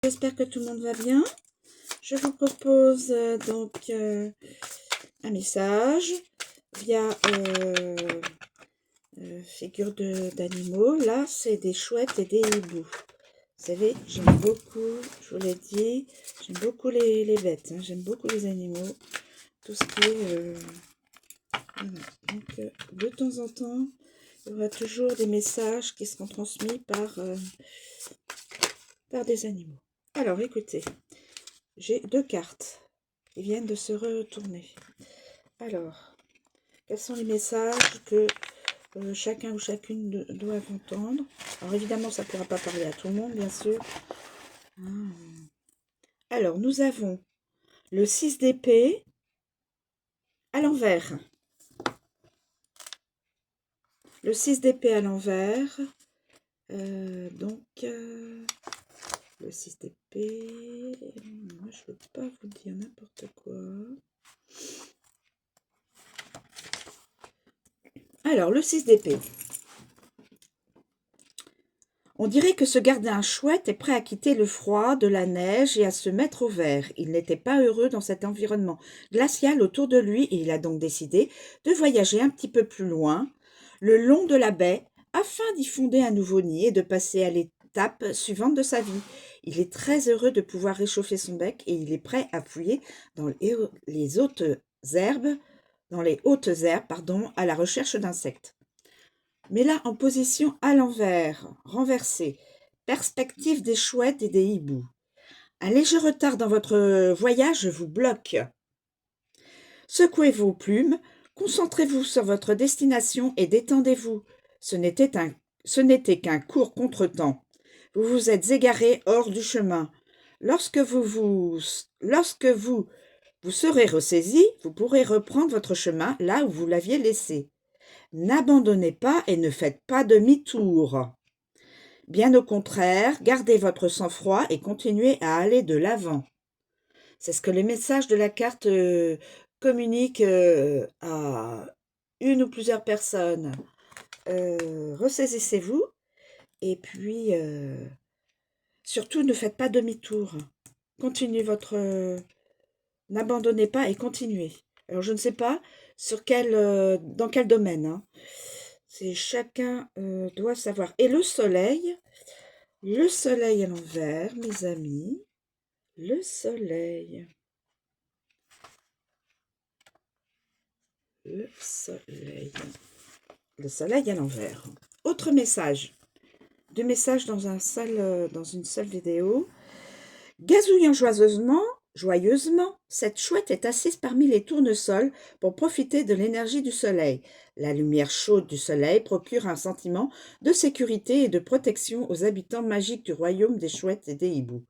J'espère que tout le monde va bien. Je vous propose un message via figure d'animaux. Là, c'est des chouettes et des hiboux. Vous savez, j'aime beaucoup, je vous l'ai dit, j'aime beaucoup les bêtes, hein, j'aime beaucoup les animaux. Tout ce qui est... voilà. Donc, de temps en temps, il y aura toujours des messages qui seront transmis par des animaux. Alors, écoutez. J'ai deux cartes qui viennent de se retourner. Alors, quels sont les messages que chacun ou chacune doivent entendre? Alors, évidemment, ça ne pourra pas parler à tout le monde, bien sûr. Alors, nous avons le 6 d'épée à l'envers. Le 6 d'épée à l'envers. Le 6 d'épée. Moi, je ne veux pas vous dire n'importe quoi. Alors, le 6 d'épée. On dirait que ce gardien chouette est prêt à quitter le froid de la neige et à se mettre au vert. Il n'était pas heureux dans cet environnement glacial autour de lui et il a donc décidé de voyager un petit peu plus loin, le long de la baie, afin d'y fonder un nouveau nid et de passer à l'étape suivante de sa vie. Il est très heureux de pouvoir réchauffer son bec et il est prêt à fouiller dans les hautes herbes, à la recherche d'insectes. Mais là, en position à l'envers, renversée, perspective des chouettes et des hiboux. Un léger retard dans votre voyage vous bloque. Secouez vos plumes, concentrez-vous sur votre destination et détendez-vous. Ce n'était qu'un court contretemps. Vous vous êtes égaré hors du chemin. Lorsque vous serez ressaisi, vous pourrez reprendre votre chemin là où vous l'aviez laissé. N'abandonnez pas et ne faites pas demi-tour. Bien au contraire, gardez votre sang-froid et continuez à aller de l'avant. C'est ce que les messages de la carte communiquent à une ou plusieurs personnes. Ressaisissez-vous et puis surtout ne faites pas demi-tour. Continuez n'abandonnez pas et continuez. Alors je ne sais pas dans quel domaine, hein. C'est chacun doit savoir. Et le soleil à l'envers, mes amis. Le soleil. Le soleil. Le soleil à l'envers. Autre message. Deux messages dans une seule vidéo. Gazouillant joyeusement, cette chouette est assise parmi les tournesols pour profiter de l'énergie du soleil. La lumière chaude du soleil procure un sentiment de sécurité et de protection aux habitants magiques du royaume des chouettes et des hiboux.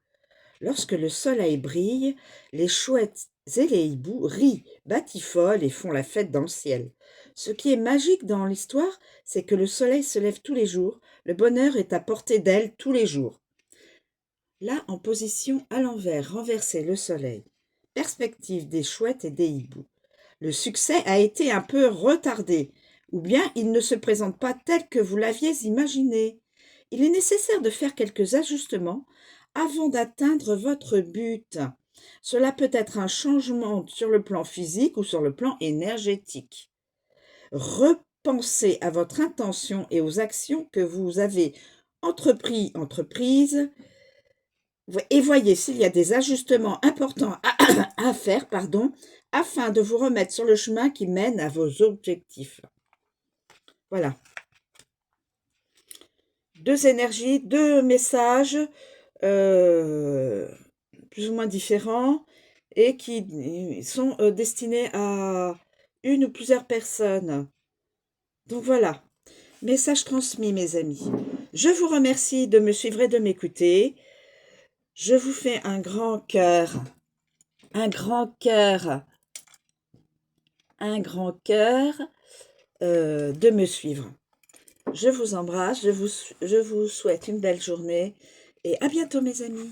Lorsque le soleil brille, les chouettes et les hiboux rient, batifolent et font la fête dans le ciel. Ce qui est magique dans l'histoire, c'est que le soleil se lève tous les jours, le bonheur est à portée d'aile tous les jours. Là, en position à l'envers, renversez le soleil. Perspective des chouettes et des hiboux. Le succès a été un peu retardé, ou bien il ne se présente pas tel que vous l'aviez imaginé. Il est nécessaire de faire quelques ajustements avant d'atteindre votre but. Cela peut être un changement sur le plan physique ou sur le plan énergétique. Repensez à votre intention et aux actions que vous avez entreprises, et voyez s'il y a des ajustements importants à faire, afin de vous remettre sur le chemin qui mène à vos objectifs. Voilà. Deux énergies, deux messages plus ou moins différents et qui sont destinés à une ou plusieurs personnes. Donc voilà, message transmis, mes amis. Je vous remercie de me suivre et de m'écouter. Je vous fais un grand cœur, de me suivre. Je vous embrasse, je vous souhaite une belle journée et à bientôt, mes amis.